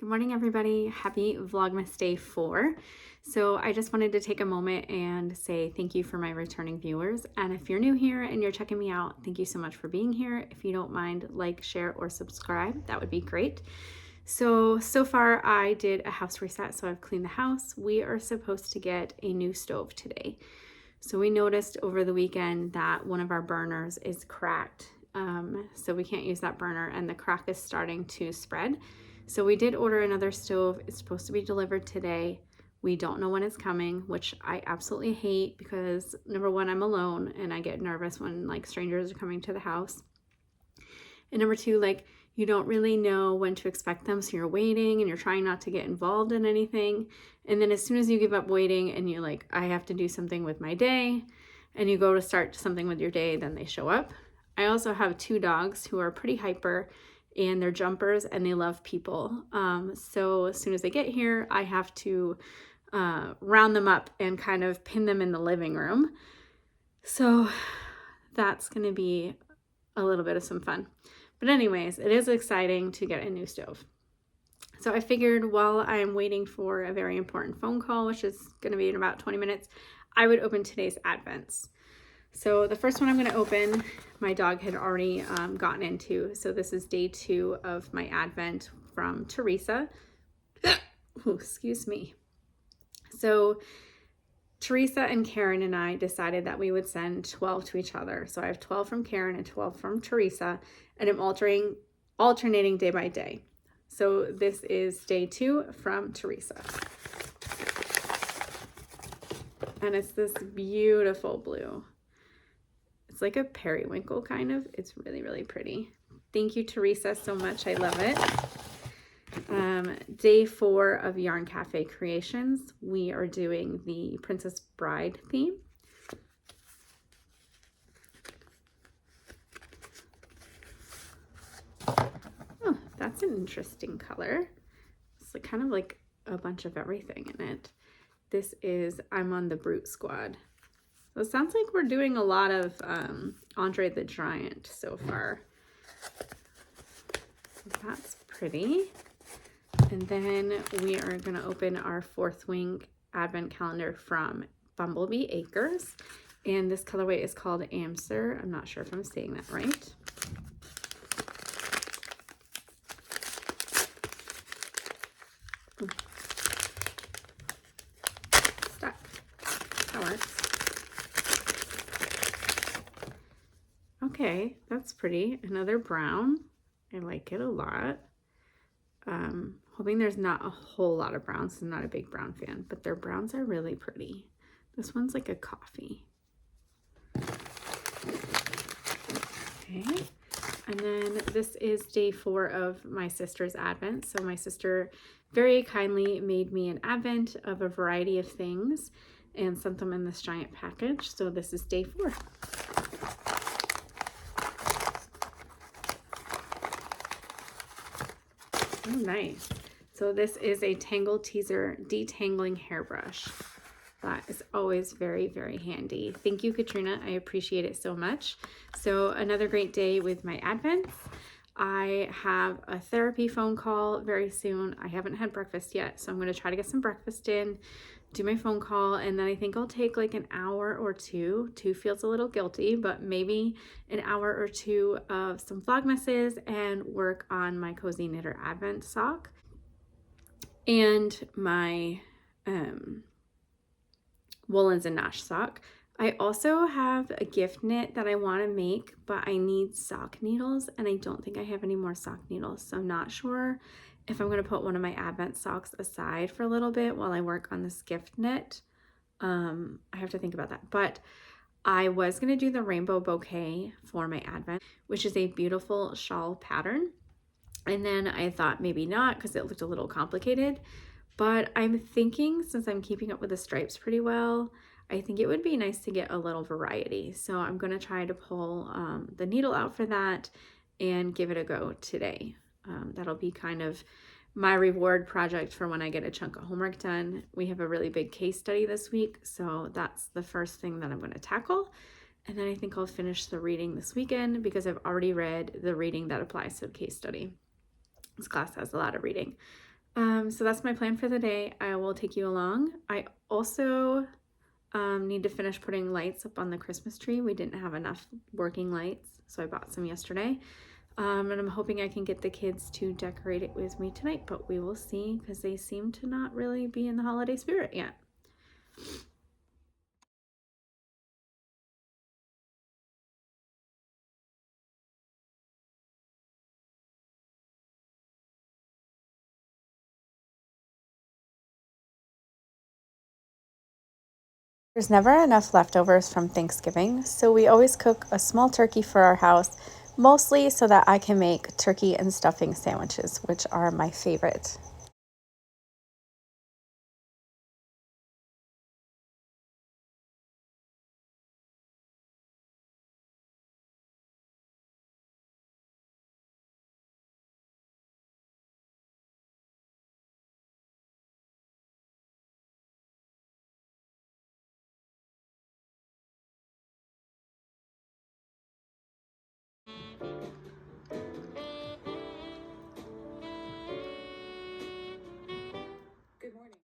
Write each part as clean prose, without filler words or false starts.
Good morning, everybody. Happy Vlogmas Day 4. So I just wanted to take a moment and say thank you for my returning viewers. And if you're new here and you're checking me out, thank you so much for being here. If you don't mind, like, share, or subscribe, that would be great. So far I did a house reset, so I've cleaned the house. We are supposed to get a new stove today. So we noticed over the weekend that one of our burners is cracked. So we can't use that burner and the crack is starting to spread. So we did order another stove. It's supposed to be delivered today. We don't know when it's coming, which I absolutely hate because number one, I'm alone and I get nervous when like strangers are coming to the house. And number two, like you don't really know when to expect them. So you're waiting and you're trying not to get involved in anything. And then as soon as you give up waiting and you're like, I have to do something with my day, and you go to start something with your day, then they show up. I also have two dogs who are pretty hyper and they're jumpers and they love people. So as soon as they get here, I have to round them up and kind of pin them in the living room. So that's going to be a little bit of some fun. But anyways, it is exciting to get a new stove. So I figured while I'm waiting for a very important phone call, which is going to be in about 20 minutes, I would open today's Advents. So the first one I'm going to open, my dog had already gotten into. So this is day 2 of my Advent from Teresa. Oh, excuse me. So Teresa and Karen and I decided that we would send 12 to each other. So I have 12 from Karen and 12 from Teresa, and I'm alternating day by day. So this is day 2 from Teresa. And it's this beautiful blue. It's like a periwinkle kind of. It's really, really pretty. Thank you, Teresa, so much. I love it. Day 4 of Yarn Cafe Creations. We are doing the Princess Bride theme. Oh, that's an interesting color. It's like kind of like a bunch of everything in it. This is I'm on the Brute Squad. So it sounds like we're doing a lot of Andre the Giant so far. So that's pretty. And then we are going to open our 4th wing advent calendar from Bumblee Acres. And this colorway is called Amster. I'm not sure if I'm saying that right. Stuck. That works. Okay, that's pretty. Another brown. I like it a lot. Hoping there's not a whole lot of browns. I'm not a big brown fan, but their browns are really pretty. This one's like a coffee. Okay, and then this is day 4 of my sister's Advent. So my sister very kindly made me an Advent of a variety of things and sent them in this giant package. So this is day 4. Oh, nice. So this is a Tangle Teaser detangling hairbrush. That is always very, very handy. Thank you, Katrina. I appreciate it so much. So another great day with my Advents. I have a therapy phone call very soon. I haven't had breakfast yet, so I'm going to try to get some breakfast in, do my phone call, and then I think I'll take like an hour or two. 2 feels a little guilty, but maybe an hour or 2 of some Vlogmases and work on my Cozy Knitter Advent sock and my Woolens and Nash sock. I also have a gift knit that I want to make, but I need sock needles and I don't think I have any more sock needles. So I'm not sure if I'm going to put one of my Advent socks aside for a little bit while I work on this gift knit. I have to think about that. But I was going to do the rainbow bouquet for my Advent, which is a beautiful shawl pattern. And then I thought maybe not because it looked a little complicated. But I'm thinking since I'm keeping up with the stripes pretty well, I think it would be nice to get a little variety. So I'm going to try to pull the needle out for that and give it a go today. That'll be kind of my reward project for when I get a chunk of homework done. We have a really big case study this week, so that's the first thing that I'm going to tackle. And then I think I'll finish the reading this weekend because I've already read the reading that applies to the case study. This class has a lot of reading. So that's my plan for the day. I will take you along. I also need to finish putting lights up on the Christmas tree. We didn't have enough working lights, so I bought some yesterday. And I'm hoping I can get the kids to decorate it with me tonight, but we will see because they seem to not really be in the holiday spirit yet. There's never enough leftovers from Thanksgiving, so we always cook a small turkey for our house, mostly so that I can make turkey and stuffing sandwiches, which are my favorite. Good morning.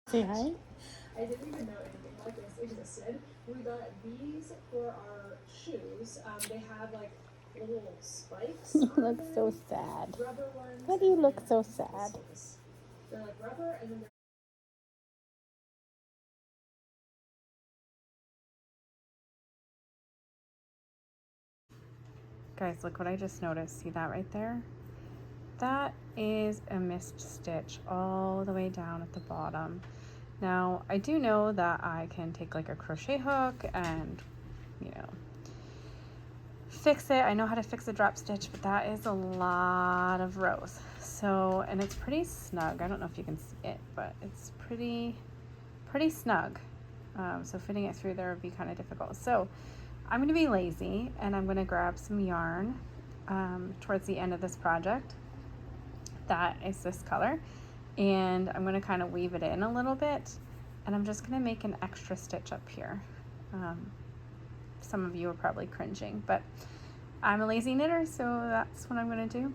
Say hi. I didn't even know anything like this existed. We got these for our shoes. They have like little spikes. You on look them, so sad. rubber ones. Why do you and look then so sad? this. They're like rubber, and then they're Guys, look what I just noticed. See that right there? That is a missed stitch all the way down at the bottom. Now, I do know that I can take like a crochet hook and, you know, fix it. I know how to fix a drop stitch, but that is a lot of rows. So, and it's pretty snug. I don't know if you can see it, but it's pretty snug. So fitting it through there would be kind of difficult. So I'm going to be lazy and I'm going to grab some yarn towards the end of this project. That is this color. And I'm going to kind of weave it in a little bit. And I'm just going to make an extra stitch up here. Some of you are probably cringing, but I'm a lazy knitter, so that's what I'm going to do.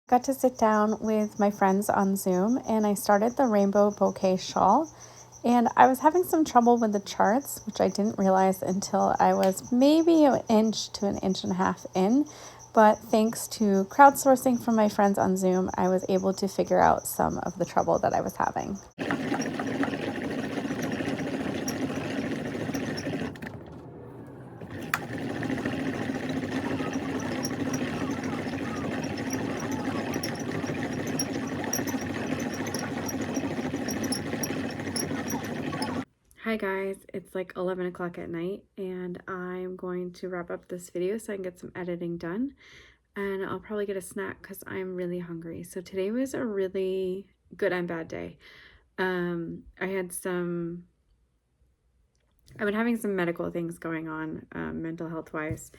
Got to sit down with my friends on Zoom and I started the rainbow bouquet shawl, and I was having some trouble with the charts, which I didn't realize until I was maybe an inch to an inch and a half in. But thanks to crowdsourcing from my friends on Zoom, I was able to figure out some of the trouble that I was having. Hi guys, it's like 11 o'clock at night and I'm going to wrap up this video so I can get some editing done, and I'll probably get a snack because I'm really hungry. So today was a really good and bad day. I've been having some medical things going on, mental health wise.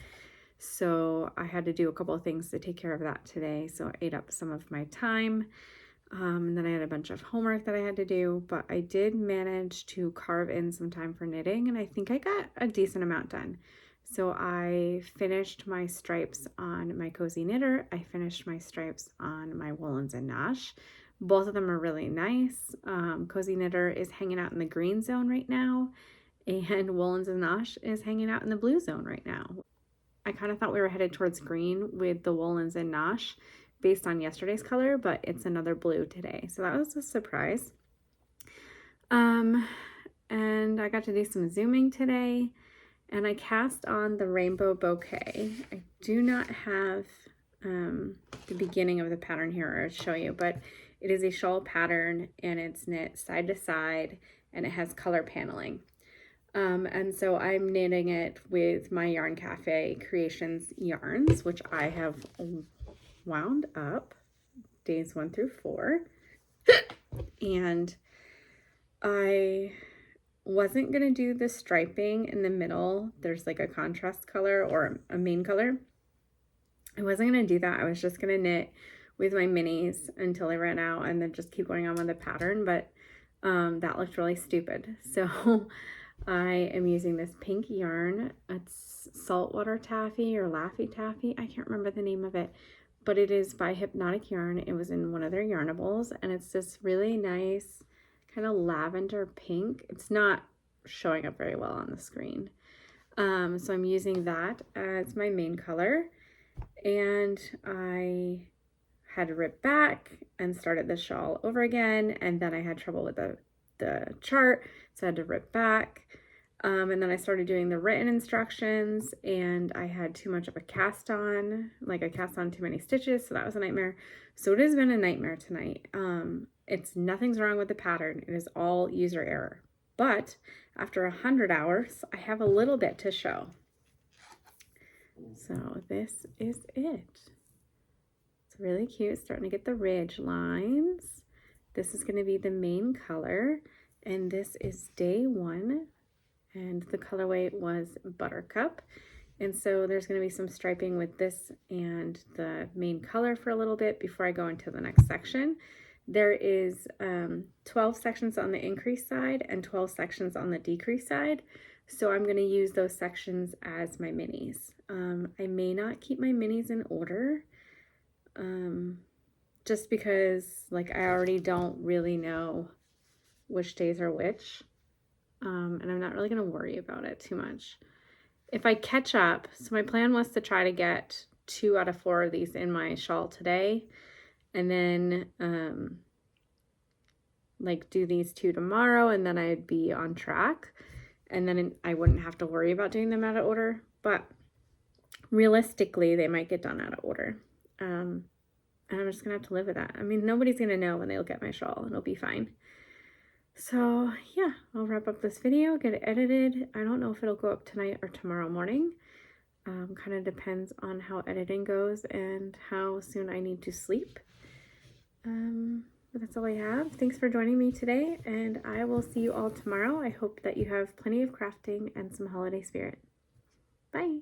So I had to do a couple of things to take care of that today. So I ate up some of my time. And then I had a bunch of homework that I had to do, but I did manage to carve in some time for knitting, and I think I got a decent amount done. So I finished my stripes on my Cozy Knitter. I finished my stripes on my Woolens and Nosh. Both of them are really nice. Cozy Knitter is hanging out in the green zone right now, and Woolens and Nosh is hanging out in the blue zone right now. I kind of thought we were headed towards green with the Woolens and Nosh based on yesterday's color, but it's another blue today. So that was a surprise. And I got to do some zooming today, and I cast on the rainbow bouquet. I do not have the beginning of the pattern here to show you, but it is a shawl pattern and it's knit side to side and it has color paneling. And so I'm knitting it with my Yarn Cafe Creations yarns, which I have wound up days 1 through 4. And I wasn't going to do the striping in the middle. There's like a contrast color or a main color. I wasn't going to do that. I was just going to knit with my minis until I ran out and then just keep going on with the pattern. But that looked really stupid. So I am using this pink yarn. It's Saltwater Taffy or Laffy Taffy. I can't remember the name of it, but it is by Hypnotic Yarn. It was in one of their yarnables, and it's this really nice kind of lavender pink. It's not showing up very well on the screen. So I'm using that as my main color, and I had to rip back and started the shawl over again, and then I had trouble with the chart, so I had to rip back. And then I started doing the written instructions, and I had too much of a cast on, like I cast on too many stitches, so that was a nightmare. So it has been a nightmare tonight. Nothing's wrong with the pattern. It is all user error. But after 100 hours, I have a little bit to show. So this is it. It's really cute. It's starting to get the ridge lines. This is going to be the main color, and this is day 1. And the colorway was Buttercup. And so there's going to be some striping with this and the main color for a little bit before I go into the next section. There is 12 sections on the increase side and 12 sections on the decrease side. So I'm going to use those sections as my minis. I may not keep my minis in order, just because like I already don't really know which days are which. And I'm not really going to worry about it too much. If I catch up, so my plan was to try to get 2 out of 4 of these in my shawl today, and then like do these 2 tomorrow, and then I'd be on track, and then I wouldn't have to worry about doing them out of order. But realistically, they might get done out of order. And I'm just going to have to live with that. I mean, nobody's going to know when they look at my shawl. It'll be fine. So yeah, I'll wrap up this video, get it edited. I don't know if it'll go up tonight or tomorrow morning. Kind of depends on how editing goes and how soon I need to sleep. But that's all I have. Thanks for joining me today, and I will see you all tomorrow. I hope that you have plenty of crafting and some holiday spirit. Bye.